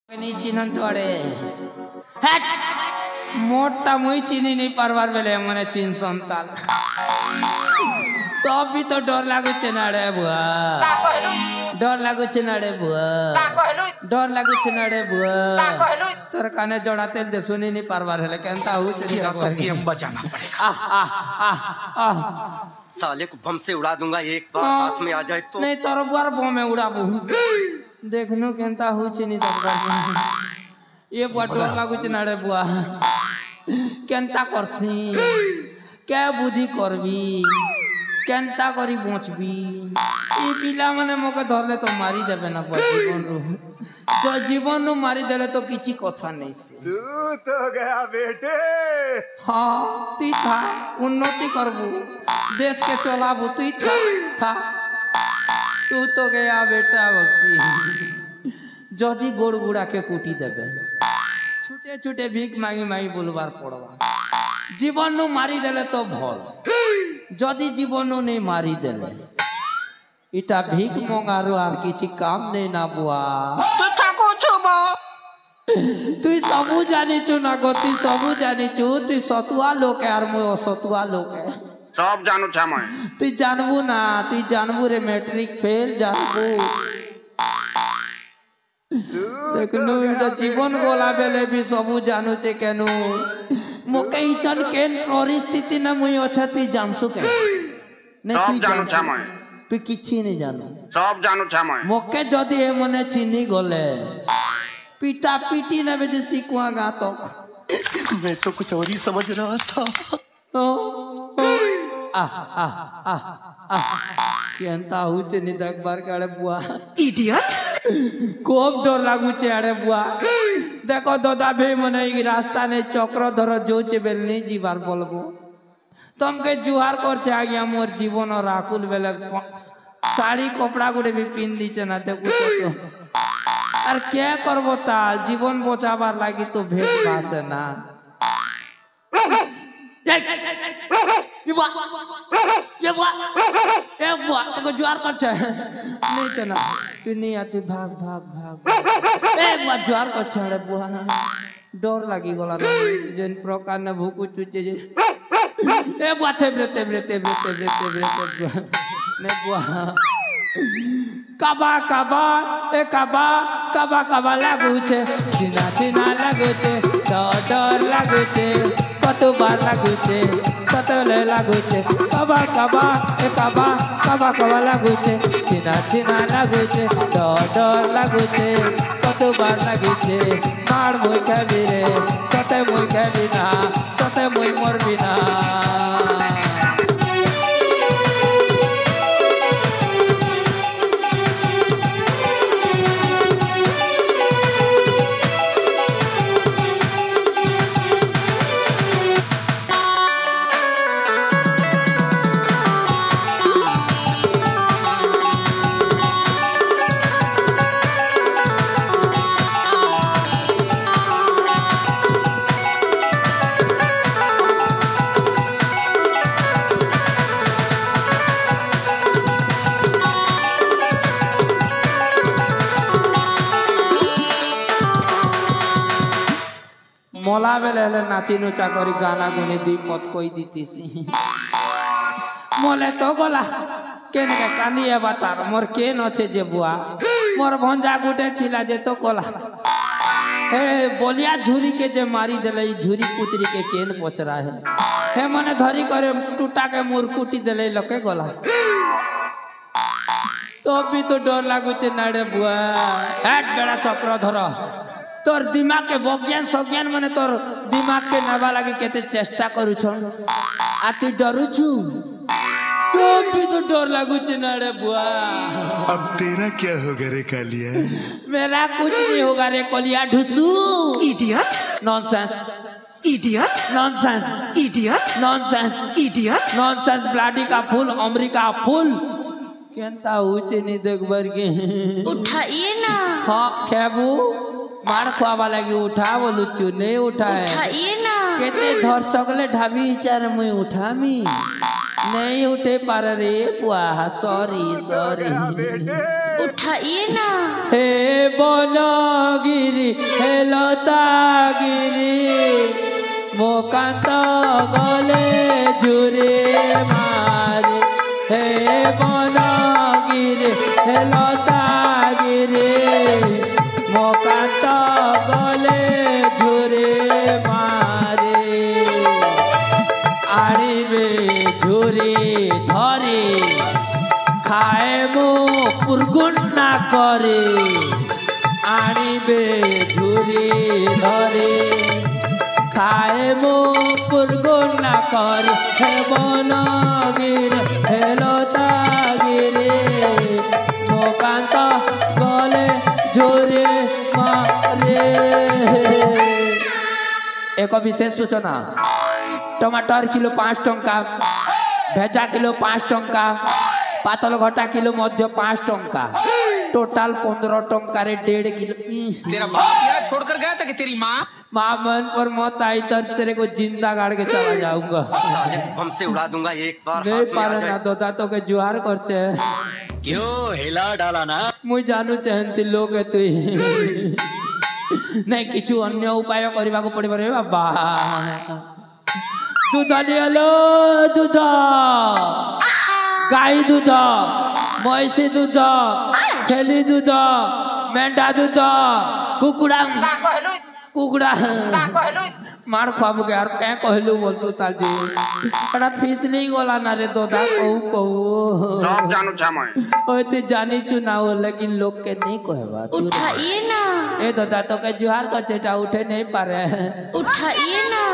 चिन्हन थोड़े हट मोटा मुई चिनी नहीं परवार बेले मने चिन संताल तो अभी तो डर लागु चेनाड़े बुआ डर लागु चेनाड़े बुआ डर लागु चेनाड़े बुआ तर काने जोड़ा तेल दे सुनी नहीं परवार है लेकिन ताऊ चली का करके हम बचाना पड़ेगा आह साले को बम से उड़ा दूंगा एक बार हाथ में आ जाए तो नहीं तोर बार बम में उड़ाबू देखनो केनता हो चिनी दबा ये बुआ डर लागु चेनाड़े बुआ केनता करसी क्या बुद्धि करबी केनता करी बचबी ये पिला माने मोके धरले तो मारी देबे ना जीवन रो जो जीवन नु मारी देले तो किछि कथा नहीं से तू तो गया बेटे हाँ ती था उन्नति करबू देश के चलाबू तू था तू तो गया बेटा बक्सी जदी गोड़ गुड़ा के कुटी देबे छुटे छुटे भीख मांगी मांगी बोलबार पड़वा जीवन नु मारी देले तो भल जदी जीवन नु नहीं मारी देले इटा भीख मंगारो आर किछि काम नहीं ना बुआ तो ठाको छबो तुई सबु जानी छु ना गति सबु जानी छु तुई सतुआ लोक है आर मो असतुआ लोक है सब जानू छा मैं तुई जानबू ना तुई जानबू रे मैट्रिक फेल जानबू देखनु इटा जीवन गोला बेले भी सबु जानू छे केनु मोके इचन केन परिस्थिति ना मुई अछती जानसु के नहीं सब जानू छा मैं तू किछि नहीं जानू सब जानू छा मैं मोके जदी ए मने चिनी गले पीटा पीटी ना बेजे सिकुआ गा तक मैं तो कुछ और ही समझ रहा था केनता हुचे नि देख बार काड़े बुआ इडियट खूब डर लागू छे अरे बुआ देखो दादा भे मने ई रास्ता ने चक्र धर जोचे बेल नहीं जीवार बोलबो तमके जुहार कर छे आज्ञा मोर जीवन और आकुल बेले साड़ी कपड़ा गुडे भी पिन दीचे ना देखो तो और क्या करबो ताल जीवन बचाबार लागी तो भेष भासे ना ये बुआ तो जुआर कर छे नहीं तो ना तू नहीं आती भाग भाग भाग ए बुआ जुआर कर छे रे बुआ डर लागी गला जेन प्रकार ने भूकु चुचे जे ए बुआ तेब्रे ने बुआ काबा काबा ए काबा काबा काबा लागू छे चिना चिना लागू छे डर लागू छे कतबार लागू छे कतले लागू छे काबा काबा ए काबा काबा काबा लागू छे चिना चिना लागू छे डर लागू छे कतबार लागू छे मार मोई खाबी रे सते मोई खाबी ना सते मोई मरबी ना मोला बेले नाची नुचा करी गाना गुनी दुई पद कोई दीतीसी मोले तो गोला केन के कानी ए बतार मोर केन अच्छे जे बुआ मोर भंजा गुटे थिला जे तो गोला हे बोलिया झुरी के जे मारी देले झुरी पुतरी के केन पचरा है हे मने धरी करे टूटा के मुरकुटी देले लके गोला तो भी तो डर लागु छे नाडे बुआ हट बेड़ा चक्र धर तोर दिमाग के विज्ञान सज्ञान माने तोर दिमाग के नबा लगे केते चेष्टा करू छ आ तू डरू छु तो भी तो डर लागू छ ना रे बुआ अब तेरा क्या होगा रे कालिया मेरा कुछ नहीं होगा रे कोलिया ढुसू idiot nonsense idiot nonsense idiot nonsense idiot nonsense bloody का फूल अमेरिका फूल केनता ऊंचे नहीं देखबर के उठाइए ना हां खेबू मार खुआवा लगी उठा बोलू चू नहीं उठाए उठाइए ना केते धर सकले ढाबी चार मुई उठामी नहीं उठे पर रे पुआ सॉरी सॉरी उठाइए ना। हे बनगिरी हे लतागिरी मो कांत गले झुरे मारे हे बनगिरी हे लतागिरी मो कांत गले झुरे मारे आनिबे झुरे धरे खाए मो पुरगुन ना करे आनिबे झुरे धरे खाए मो पुरगुन ना करे हे बनगिरी हे लतागिरी मो कांत गले झुरे मारे। एक विशेष सूचना टमाटर किलो 5 टंका भेजा किलो 5 टंका पातल घटा किलो मध्य 5 टंका टोटल 15 टंका रे 1.5 किलो। तेरा बाप यार छोड़कर गया था कि तेरी माँ माँ मन पर मत आई तो तेरे को जिंदा गाड़ के चला जाऊंगा। साले को बम से उड़ा दूंगा एक बार नहीं हाथ में आ पारे जाए। ना दोता तो के जुहार करचे क्यों हिला डाला ना। मुई जानू चाहती लोग तु नहीं किछु अन्य उपाय करबा को पड़िबो रे बाबा। दूध लियालो दूध गाय दूध मईसी दूध छेली दूध मेंढा दूध कुकुड़ा कुकुड़ा मार खाबो के यार क्या कहलू बोलतो ताजी एटा फीस नहीं गोला ना रे दोदा कहू कहू सब जानू छा मैं ओए तू जानी छु ना हो लेकिन लोग के नहीं कहबा उठाइए ना। ए दोदा तो के जुहार कर चेटा उठे नहीं पारे उठाइए ना।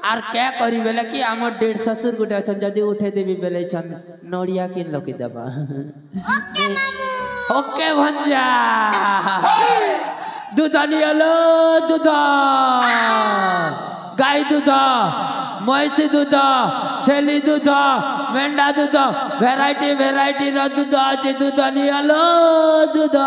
आर क्या करी बेले कि आम 1.5 ससुर गुटे छन जदी उठे देबी बेले छन नोड़िया किन लोकी देबा ओके भंजा दूध लियालो दूध गाय दूध मईसी दूध छेली दूध मेंढा दूध वेराइटी वेराइटी रो दूध आज दूध लियालो दूध।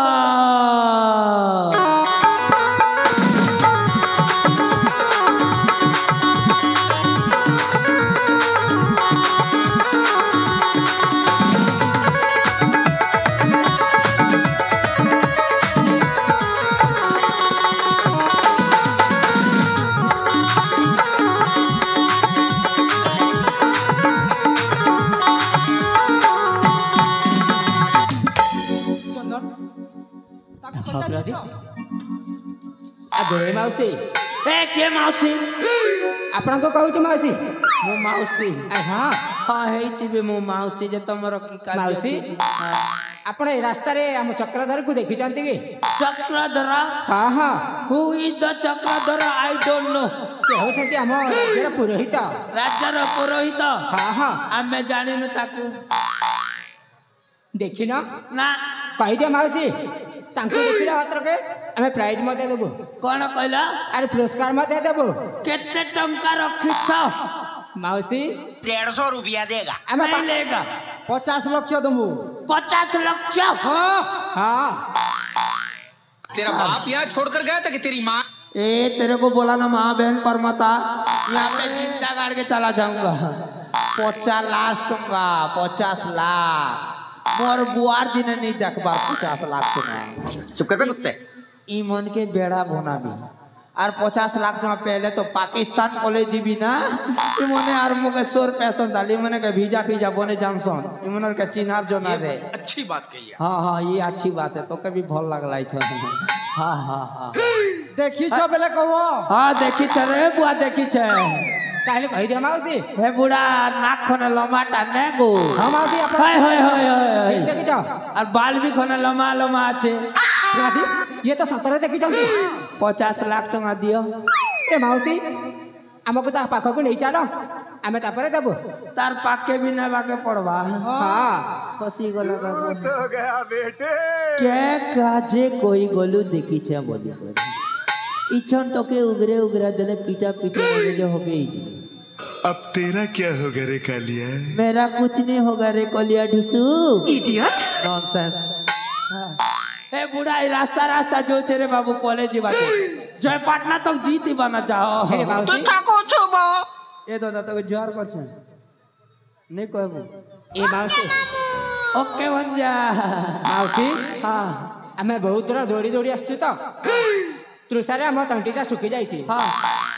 अबे मौसी ए के मौसी आपण को कहू मौसी मो मौसी हाँ हाँ हेतिबे मो मौसी जे तमर की कार्य मौसी आपण ए रास्ता रे हम चक्रधर को देखि जानते कि चक्रधर हाँ हाँ who is the Chakradhar I don't know से होछंती हम राज्यर पुरोहित राज्यर पुरोहित हाँ हाँ आमे जानिनु ताकू देखि ना ना कहि दे मौसी तांको देखिला मात्र के हमें प्राइज मते देबो कोन कहला अरे पुरस्कार मते देबो केते टंका रखिछ मौसी 150 रुपया देगा हमें नहीं लेगा 50 लाख दमु 50 लाख हाँ हाँ तेरा बाप यार छोड़कर गया था कि तेरी माँ ए तेरे को बोला ना माँ बहन परमता यहाँ पे जिंदा गाड़ के चला जाऊंगा 50 लाख टंका 50 लाख मोर बुआर दिन नहीं देखबा 50 लाख टंका चुप कर बे कुत्ते ई मन के बेड़ा भोना भी और 50 लाख टका पहले तो पाकिस्तान कॉलेज भी ना ई मने आर मोके 100 पैसा डाली मने के वीजा फीजा बने जानसन ई मने के चिन्हार जो ना रे अच्छी बात कही है हां हां ये अच्छी बात है तो कभी भल लागलाई छ हां हां हां देखि छ बेले कहबो हां देखि छ रे बुआ देखि छ काहे कहि दे मौसी हे बुढ़ा नाक खने लमाटा ने गो हाँ मौसी अपन हाय हाय हाय हाय देखि छ और बाल भी खने लमा लमा আছে राधी ये तो 17 देखि छंती 50 लाख टका दियो ए मौसी हमको ता पाखो को नहीं चलो हमें ता परे देबो तार पाके भी ना बाके पड़वा हां फसी गला का तो गया बेटे के काजे कोई गोलू देखी छे बोली कर इछन तो के उगरे उगरा देले पीटा पीटा जो हो गई अब तेरा क्या होगा रे कालिया? मेरा कुछ नहीं होगा रे कोलिया ढुसू Idiot! नॉनसेंस ए बुढ़ा ई रास्ता रास्ता जो छे रे बाबू कॉलेज बाटे जय पटना तक जीती बना चाहो अरे मौसी ए दादा तो जोर कर छ नहीं कहबू ए माउसी ओके भंजा माउसी हाँ आमे बहुत थोड़ा दौड़ी दौड़ी आसछु तो तृषारे आम तंटीटा सुखी जाइए हाँ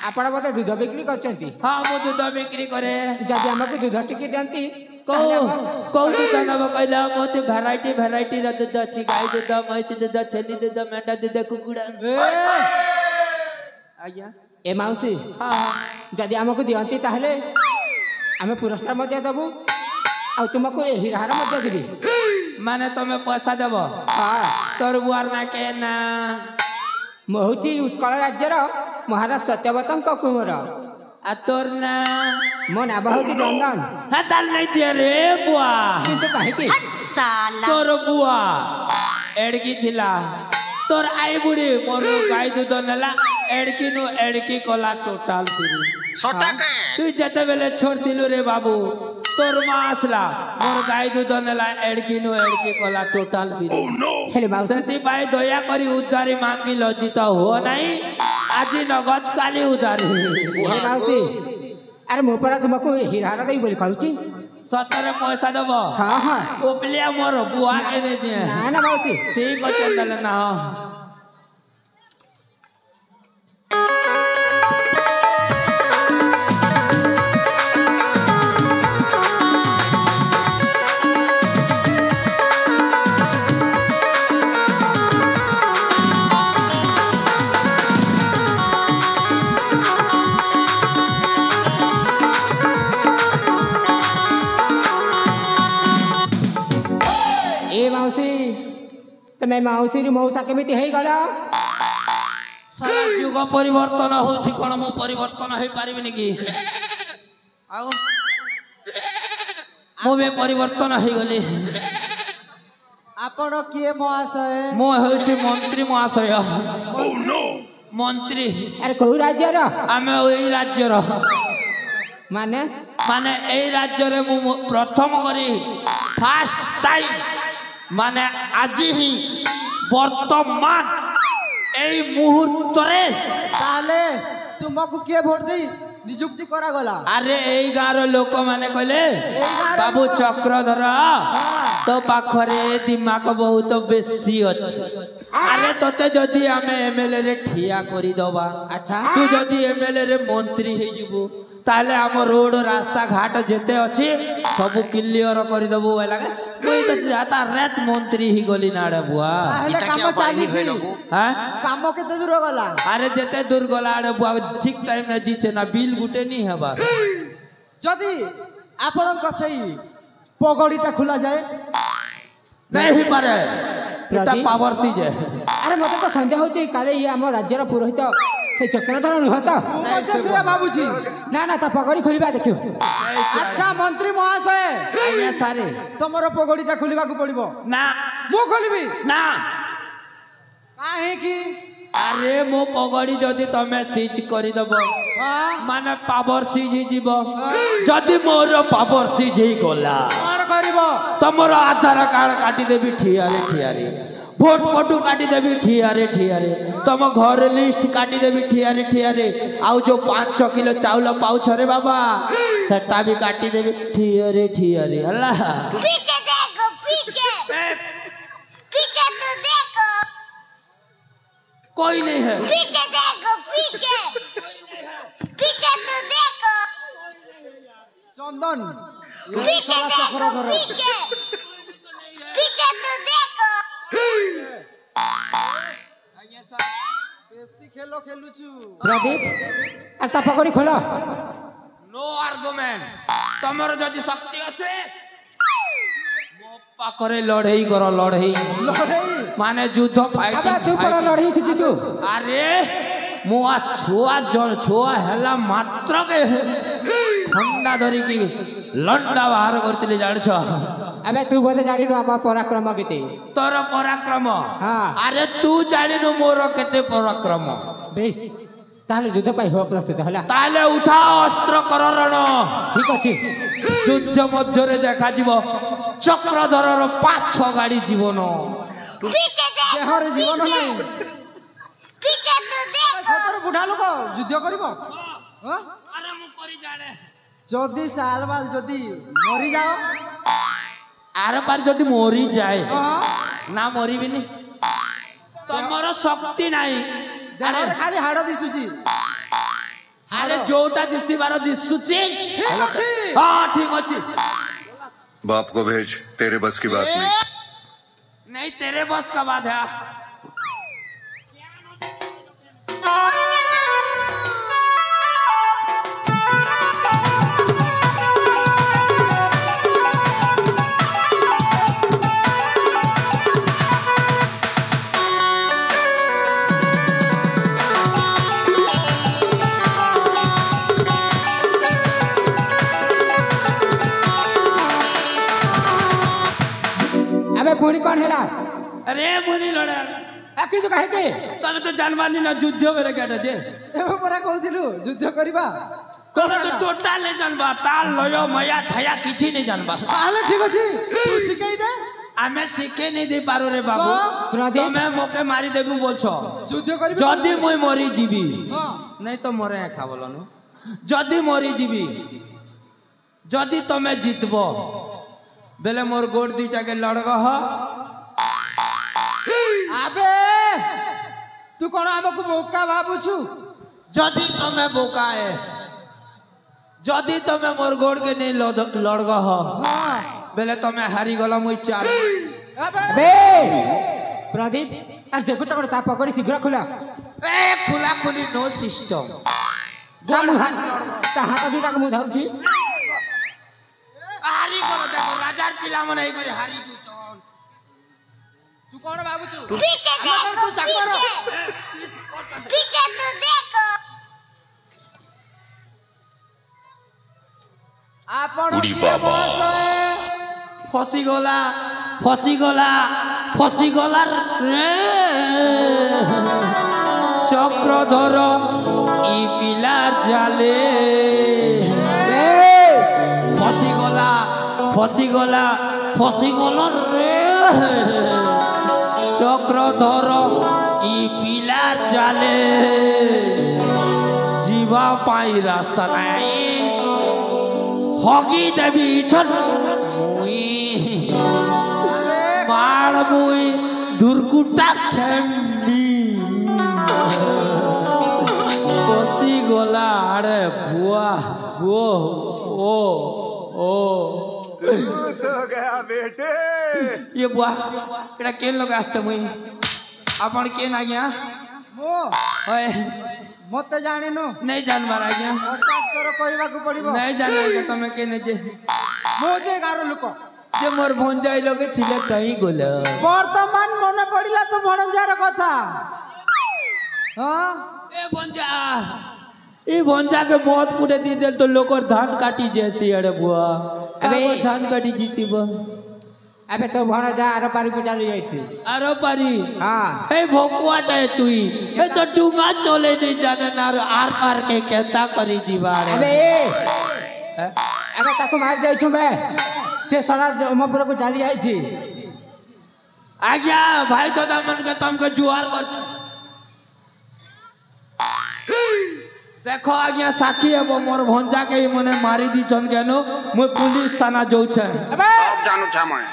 आपण बोधे दूध बिक्री करछंती हाँ मु दूध बिक्री करे जदि हमको दूध टिके दियंती कौ दूध नब कहला मत भेराइटी भेराइटी र दूध अछि गाय दूध म्हैस दूध छेली दूध मेंढा दूध कुकुड़ा आज्ञा ए माउसी हाँ जदि हमको दियंती ताहले आमे पुरस्कार मध्य देबू आ तुमको ए हीरार मध्य देबी माने तमे पैसा देब हाँ तोर बुआर ना के ना महुची उत्कल राज्यर महाराज सत्यवतम कुंवर आ तोर ना मो नाम हूँ चंदन हाँ ताल नहीं दिया रे बुआ किंतु कहीं तोर बुआ एड़की थिला तोर आई बुढ़ी मोर गाय दूध नेला एड़की नु एड़की कला टोटाल तू जते बेले छोड़थिलु रे बाबू तोर मां आसला मोर गाय दूध नेला एड़की नु एड़की कला टोटाल हेले माउसी सेति पाई दया करी उधारी मांगी लज्जित हो नहीं आज नगद काली उधारी हे माउसी अरे मो पर तुमको हीरार देई बोली कहूची सतरे पैसा देब हाँ हाँ ओपलिया मोर बुआ के नहीं दिए ना ना माउसी ठीक अच्छे चल ना तमे माउसी मौसा केमिति हेई गला सारा युग परिवर्तन होछि कोन मो परिवर्तन हे पारिबिनी की आउ मो बे परिवर्तन हे गली आपण किए महाशय मो होछि मंत्री महाशय मंत्री अरे कोई राज्य रो आमे ओई राज्य रो माने माने एई राज्य रे मु प्रथम करी फर्स्ट टाइम माने आज ही वर्तमान एई मुहूर्त रे ताले तुमको किए वोट दे नियुक्ति करा गला अरे एई गारो लोक माने कहले बाबू चक्रधर तो पाखरे दिमाग बहुत बेसी अछि अरे तते जदी आमे एमएलए रे ठिया करी दबा अच्छा तू जदी एमएलए रे मंत्री हे जिवो ताले हम रोड रास्ता घाट जेते अछि सब क्लियर कर देबो लागे कोई तो जाता रेत मंत्री ही गली नाड़े बुआ ताले काम चाली छी हां काम केते दूर गला अरे जेते दूर गला आड़े बुआ ठीक टाइम ने जीचे ना बिल गुटे नहीं हेबा जदी आपण कसई पगड़ीटा खुला जाए नहीं पारे एटा पावर सीज है अरे मते तो संदेह होची काले ये हम राज्यर पुरोहित से चक्रधर नुह तो मते से बाबूजी ना ना ता पगड़ी खोलिबा देखियो अच्छा मंत्री महाशय आज्ञा सारे तमरो पगड़ीटा खुलिबा को पड़िबो ना मो खोलिबी ना काहे की अरे मो पगड़ी जदी तमे सीज करी दबो माने पावर सीज ही जीवो जदी मोर पावर सीज ही गोला कोन करबो तमरो आधार कार्ड काटी देबी ठियारे भोट फोटो काटी देबी ठियारे तम घर लिस्ट काटी देबी ठियारे आउ जो 5 किलो चाउल पाउछ रे बाबा सेटा भी काटी देबी ठियारे हल्ला पीछे देखो पीछे पीछे तो देखो कोई नहीं है पीछे देखो पीछे पीछे तो देखो चंदन पीछे देखो पीछे पीछे तो देखो बेसी खेलो खेलुछु प्रदीप आता पगड़ी खोलो नो आर्गुमेंट तमरो जदी शक्ति अछि मो पाखरे लड़ाई करो लड़ाई माने युद्ध फाइट अबे तू पर लड़ाई सिखिछु अरे मुआ छुआ हेला मात्र के ठंडा धरी की लंडा बाहर करतिले जान छ अबे तू बोले जानी नो हम पराक्रम केते तोर पराक्रम हां अरे तू जानिनु मोर केते पराक्रम बेस ताले युद्ध पाई हो प्रस्तुत हला ताले उठा अस्त्र कर रण ठीक अछि युद्ध मध्य रे देखा जीवो चक्रधर रो 5-6 गाड़ी जीवन पीछे देखो देहर जीवन नै पीछे तो देखो सतर बुढ़ा लोक युद्ध करबो हां अरे मु करी जाने যদি সালবাল যদি মরি যাও आर पार जदि मरी जाए ना मरबिनी तमर शक्ति नाही देहर खाली हाड़ दिसुची अरे जोटा दिसिबार दिसुची ठीक अछि हां ठीक अछि बाप को भेज, तेरे बस की बात नहीं। नहीं तेरे बस का बात है। अबे पुणी कौन है ला अरे मुनी लड़ा आखि तो काहे के तमे तो जानबानी ना युद्ध बेले केटा जे एबे परा कहथिलु युद्ध करबा तमे तो टोटल नहीं जानबा ताल लयो मया छाया किछि नहीं जानबा ताले ठीक अछि तू सिखाई दे आमे सिखे नहीं दे पारो रे बाबू तमे मोके मारी देबू बोलछो युद्ध करबा जदी मुई मरी जीबी हां नहीं तो मरे खा बोलनु जदी मरी जीबी जदी तमे जीतबो बेले मोर गोड़ दीटा के लड़ग ह आबे तू कोन हमको बोका भाबुछु जदी तमे बोका है जदी तमे मोर गोड़ के नहीं लड़ग ह हां बेले तमे हारी गला मुई चार बे प्रदीप आज देखो चकड़ ता पकड़ी शीघ्र खुला ए खुला खुली नो सिस्टम जामु हाथ ता हाथ दुटा के मुंह धरछि हारी करो देखो राजार पिला मन नहीं करे हारी तू चल तू कोन भाबुछु पीछे देखो पीछे पीछे तो देखो आपण किए महाशय फसी गला फसी गला फसी गला रे चक्रधर इ पिलार जाले फसी गला फसी गला फसी गला रे चक्रधर इ पिलार जाले जीवा पाई रास्ता नहीं हगी देवी छन मुई मार मुई दुर्कुटा खेमी कोसी गोला आड़े बुआ गो ओ ओ तो गया बेटे ये बुआ एटा केन लोग आस्ते मुई आपण केन आ गया मो ओए मते जानिनु नहीं जानबार आ गया 50 कर कहबा को पड़िबो नहीं जाने तमे केने जे मो जे गारो लोक जे मोर भंजाई लोगे थिले कहीं गोला वर्तमान मने पड़िला तो भणजार कथा हां ए भंजा के बहुत पुडे दी देल तो लोकर धान काटी जैसी अरे बुआ अबे धान काटी जीतीबो अबे तो भण जा आर पारी को चली जाईछि आरो पारी हां हे भोकुआटा है तुई हे तो डुंगा चले नहीं जाने ना आर पार के केता करी जीवारे अबे अबे ताको मार जाईछु बे से सड़ा जमपुर को चली जाईछि आ गया भाई तो दामन के तुमको जुआर कर देखो आ गया साखी है वो मोर भंजा के मने मारी दी चन केनो मु पुलिस थाना जाऊ छे अबे सब जानू छा मैं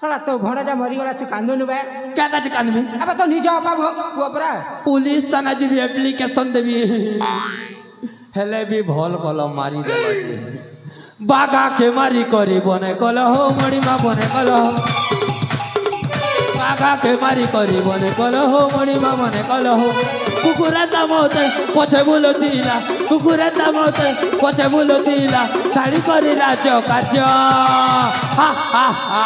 सड़ा तो भण जा मरी गला तू कांदनु बे क्या काज कानबी अबे तो निज बाप पुअपरा पुलिस थाना जी भी एप्लीकेशन देबी हेले भी भल कल मारी दे बागा के मारी करी बने कल हो मणिमा बने कल हो बागा के मारी करी बने कल हो मणिमा बने कल हो कुकुरा दामते पछे बोलो दिला कुकुरा दामते पछे बोलो दिला साड़ी करी राज कार्य हा हा हा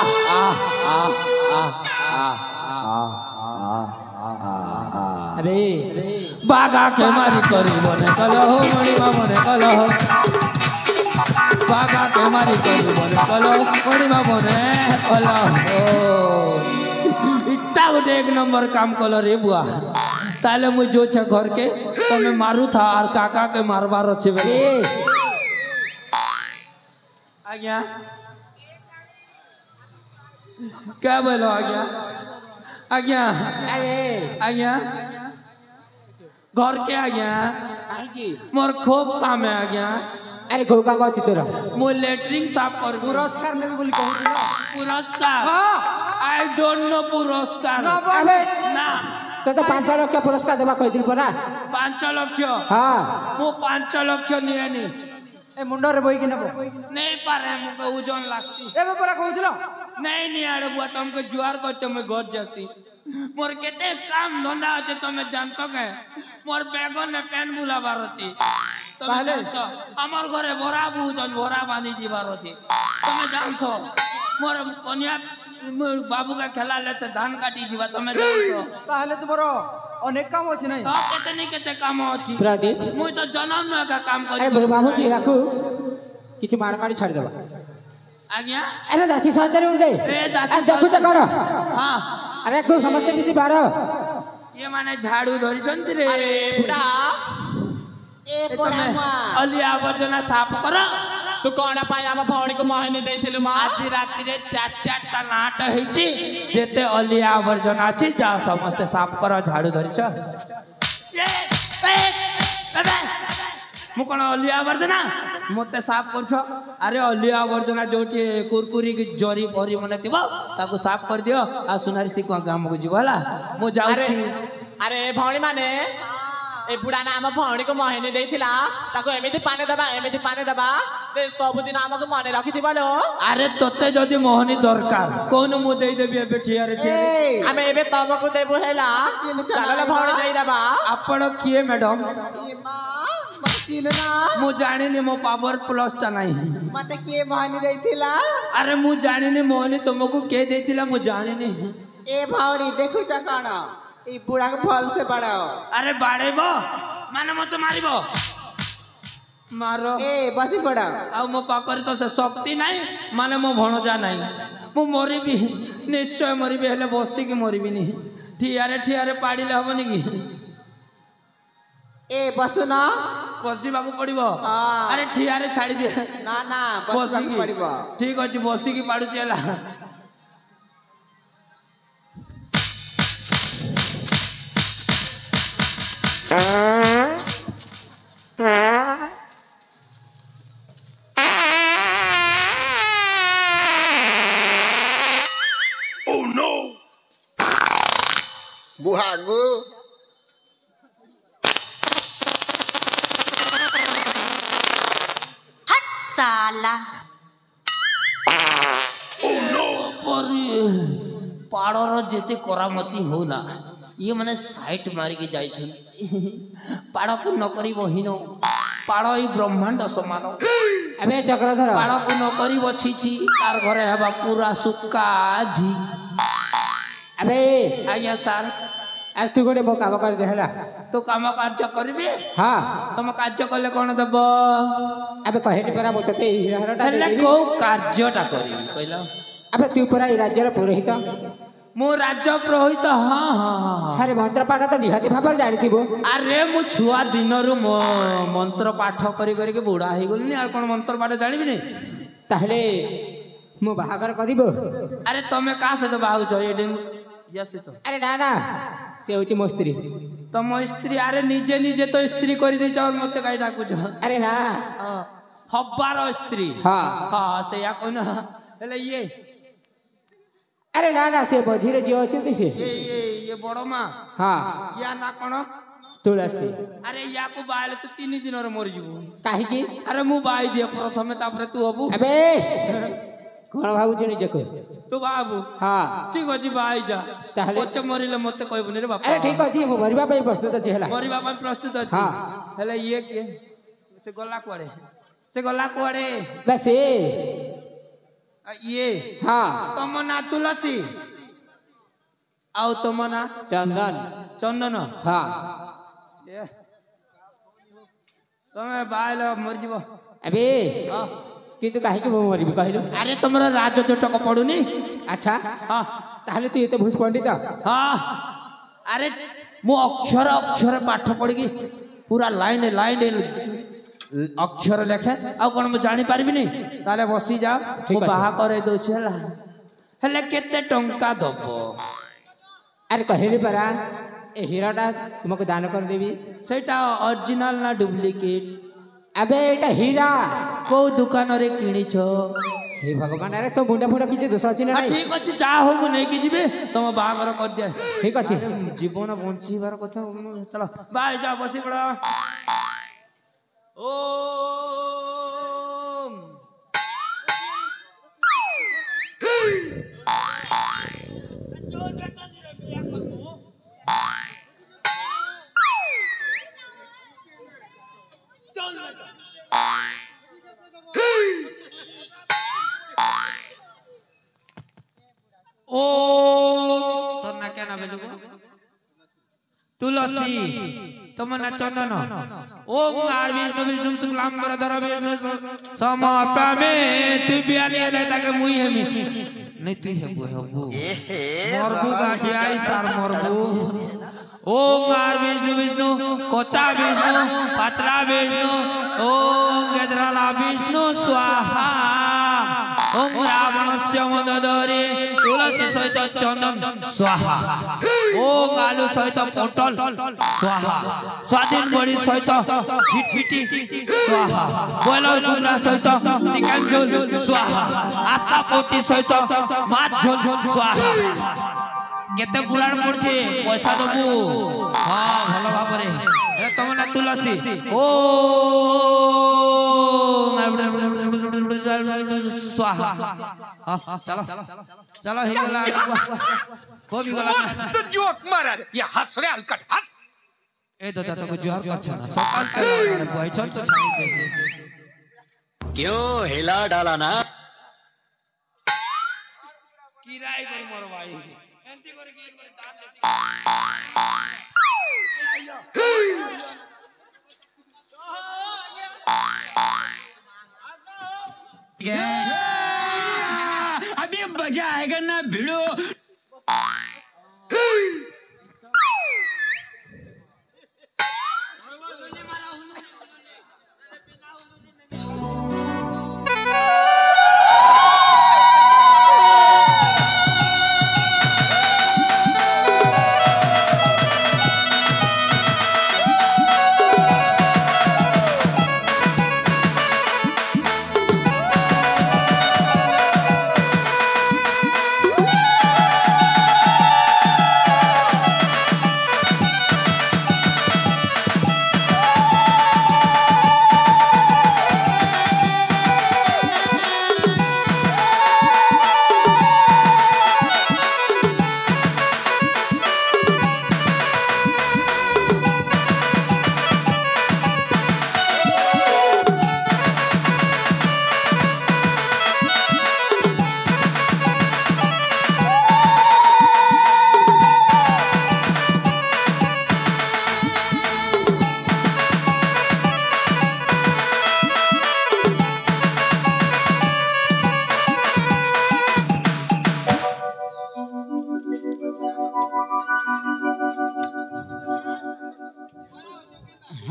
अबे बागा के मारी करी बने कल हो मणिमा बने कल हो बागा के मारी करी बने कल हो मणिमा बने कल हो इट्टा गोटे एक नंबर काम कल रे बुआ ताले मुझे जो छे घर के तो मैं मारू था और काका के मारबार अच्छे बे आ गया क्या बोलो आ गया आ गया अरे आ गया घर के आ गया काहे की मोर खूब काम है आ गया अरे कोई काम अछि तोरा मु लेटरिंग साफ कर पुरस्कार नेबी बोली कहूथिल पुरस्कार आई डोंट नो पुरस्कार अबे ना तो 5 लाख पुरस्कार देबा कहिदिल परा 5 लाख हां मु 5 लाख नियनी ए मुंडा रे बोई कि नबो नहीं पारे मुके ओजन लागसी एबे परा कहूथिल नहीं नहीं आड़े बुआ तुमके जुआर करछ मैं घर जासी मोर केते काम धंधा আছে তুমি জানতো কে মোর বেগনে পেন বুলাবার আছে তুমি জানতো আমার ঘরে ভরা বুজন ভরা বাঁধি যাবার আছে তুমি জানছো মোর কনিয়া মোর বাবুকে খেলালেছে ধান কাটি যাবা তুমি জানছো তাহলে তোমার অনেক কাম আছে নাই তো কেতে কাম আছে प्रदीप মুই তো জনম না का काम अरे करी बाबू जी राखू किछ मार मारी छाड़ देबा आज्ञा अरे दासी सहकारी उड़ जाए ए दासी देखु त कर हां अरे को समस्त किसी बाड़ ये माने झाड़ू धरिचंती रे बुढ़ा ए तमे अलिया आवर्जना साफ कर तू कोन पाई हम भौणी को महनी देथिलु मा आज राति रे 4-4 टा नाट हेची जेते अलिया आवर्जना अछि जा समस्त साफ कर झाड़ू धरिछ मु कोन अलिया आवर्जना मते साफ करछ अरे अलिया आवर्जना जोटी कुरकुरी की जरी भरी मने थिबो ताको साफ कर दियो आ सुनारी सिक गाम को जीव हला मु जाउछी अरे भौणी माने ए बुढ़ा ना हम भौणी को महनी देथिला ताको एमिति पानी दबा से सब दिन हमको माने रखी थिबालो अरे तोते जदी मोहनी दरकार कोन मु देई देबी एबे ठियारे ठियारे हमें एबे तमको देबो हैला चलो भौणी देई दबा आपण किए मैडम मु जानिनी मो पावर प्लस टा नहीं मते के महनी देथिला अरे मु जानिनी मोहनी तुमको के देतिला मु जानिनी ए भौणी देखु छ कोन ई बुढ़ा को फल से बढ़ाओ अरे बाड़ेबो माने मते मारिबो मारो ए बसी पड़ा आ मो पाकर तो से शक्ति नहीं माने मो भणजा नहीं मु मरिबी निश्चय मरिबी हेले बसी की मरिबी नहीं ठियारे पाड़ीले हबनी की ए बसु ना बसिबाकू पड़िबो अरे ठियारे छाड़ी दे ना ना बसु पड़िबो ठीक अछि बसी की पाडु चला बुहागु हट साला पाड़र जेते करामती होला ये माने साइट मारी के जाय छन पाड़ को न करी बहिनो पाड़ ई ब्रह्मांड समान अबे चक्रधर पाड़ को न करी बछि छी तार घरे हेबा पूरा सुक्का झी अबे आया सर अरे तू गोटे मो काम कर दे हला तो काम कार्य करबे हां तुम कार्य करले कोन देब अबे कहेनी परा मो तते हिरारटा हेले देबी को कार्यटा करी कहला अबे तू परा ई राज्यर पुरोहित मो राज्य पुरोहित हां हां अरे मंत्र पाठ तो निहाती भाबर जानिथिबो अरे मु छुआ दिनरु मंत्र पाठ करी करी के बुढ़ा हे गलनी आ कोन मंत्र पाठ जानिबि नै ताहले मो बाहागर करिबो अरे तमे का से तो बाहु छ एडिंग यस तो अरे ना ना से होती मो स्त्री तम स्त्री अरे निजे निजे तो स्त्री करी दे और मते काई डाकू छ अरे ना हब्बार स्त्री हां हां से या कोन हेले ये अरे ना ना से बझीरे जो अछि से ये बड़ो मां हां या ना कोन तुलसी अरे या को बाले तो 3 दिन रे मर जीवो काहे की अरे मु बाई दिए प्रथमे तापरे तू हबु अबे कोन भाबु जनी जको तू बाबू हां ठीक अछि बाई जा ताहले पछे मरिले मते कहबुनी रे बापा अरे ठीक अछि मो मरिबा पे प्रस्तुत अछि हला मरिबा पे प्रस्तुत अछि हां हेले ये के से गला कुआडे बस ये हां तम ना तुलसी आउ तम ना चंदन हां तमे बाइल मर जीवो अबे किंतु काहे के मो मरिबी कहलो अरे तमरा राज चटक पडुनी अच्छा हां ताहले तू एते भूस पंडित हां अरे मु अक्षर अक्षर पाठ पढ़ी पूरा लाइन अक्षर लेखे आ कोन मु जानि पारबी नै ताले बसी जा मु बाहा करे दो छला हेले केते टंका दबो अरे कहली परा ए हीराटा तुमको दान कर देबी सेटा ओरिजिनल ना डुप्लीकेट अबे एटा हीरा को दुकान रे किणीछ हे भगवान अरे तो मुंडा फुंडा किछि दोष अछि ना ठीक अछि जा हो मु नै कि जिबे तुम बागर कर दिया ठीक अछि जीवन बंचीबार कथा चलो बाय जा बसी पड़ा ओम ओ तो ना क्या ना बेलुगो तुलसी तुम ना चंदन ओम आर विष्णु विष्णु शुक्लाम वरदर विष्णु समाप्यामे तु बियानी ले ताके मुई हेमी नहीं तु हेबो मरबू गाठियाई सार मरबू ओम आर विष्णु विष्णु कोचा विष्णु पाचला विष्णु ओम गेदराला विष्णु स्वाहा ओम रावणस्य मददरे तुलसी सहित चंदन स्वाहा ओम आलू सहित पोटल स्वाहा स्वाधीन बड़ी सहित झिटपिटी स्वाहा बॉयलर कुकरा सहित चिकन झोल स्वाहा आस्था पोटी सहित माछ झोल स्वाहा केते पुराण पड़छे पैसा दबु हां भलो भाबरे ए तुम ना तुलसी ओ स्वाहा चलो चलो ही गला को भी गला तो जोक मारा ये हंस रे हलकट हंस ए दादा तो जोहर कर छना सकाल के भाई चल तो छाई दे क्यों हिला डाला ना किराए कर मोर भाई एंती करे की एक बार दांत देती अभी मजा आएगा ना भिड़ो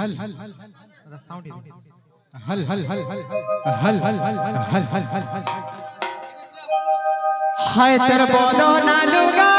हल हल हल साउंड हल हल हल हल हल हल हल हल हल हल हाय तेरे बोलो ना लूंगा